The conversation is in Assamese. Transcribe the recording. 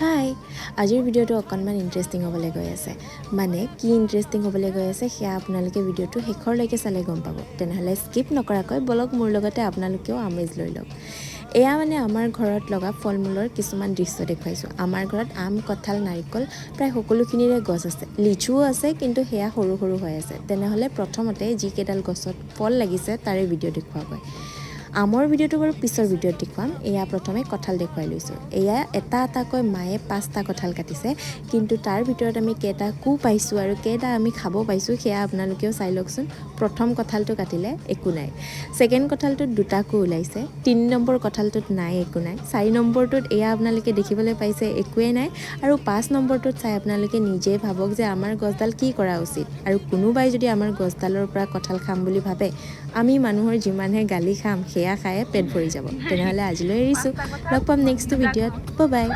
হাই আজিৰ ভিডিঅ'টো অকণমান ইণ্টাৰেষ্টিং হ'বলৈ গৈ আছে মানে কি ইণ্টাৰেষ্টিং হ'বলৈ গৈ আছে সেয়া আপোনালোকে ভিডিঅ'টো শেষৰলৈকে চালে গম পাব তেনেহ'লে স্কিপ নকৰাকৈ বলক মোৰ লগতে আপোনালোকেও আমেজ লৈ লওক এয়া মানে আমাৰ ঘৰত লগা ফল মূলৰ কিছুমান দৃশ্য দেখুৱাইছোঁ আমাৰ ঘৰত আম কঁঠাল নাৰিকল প্ৰায় সকলোখিনিৰে গছ আছে লিচুও আছে কিন্তু সেয়া সৰু সৰু হৈ আছে তেনেহ'লে প্ৰথমতে যিকেইডাল গছত ফল লাগিছে তাৰে ভিডিঅ' দেখুৱাগৈ আমৰ ভিডিঅ'টো বাৰু পিছৰ ভিডিঅ'ত দেখুৱাম এয়া প্ৰথমে কঁঠাল দেখুৱাই লৈছোঁ এয়া এটা এটাকৈ মায়ে 5টা কঁঠাল কাটিছে কিন্তু তাৰ ভিতৰত আমি কেইটা পাইছোঁ আৰু কেইটা আমি খাব পাইছোঁ সেয়া আপোনালোকেও চাই লওকচোন প্ৰথম কঁঠালটো কাটিলে একো নাই ছেকেণ্ড কঁঠালটোত 2টা ওলাইছে 3 নম্বৰ কঁঠালটোত নাই একো নাই 4 নম্বৰটোত এয়া আপোনালোকে দেখিবলৈ পাইছে একোৱেই নাই আৰু 5 নম্বৰটোত চাই আপোনালোকে নিজেই ভাবক যে আমাৰ গছডাল কি কৰা উচিত আৰু কোনোবাই যদি আমাৰ গছডালৰ পৰা কঁঠাল খাম বুলি ভাবে আমি মানুহৰ যিমানহে গালি খাম সেয়া খায়ে পেট ভৰি যাব তেনেহ'লে আজিলৈ এৰিছোঁ লগ পাম নেক্সট ভিডিঅ'ত বাই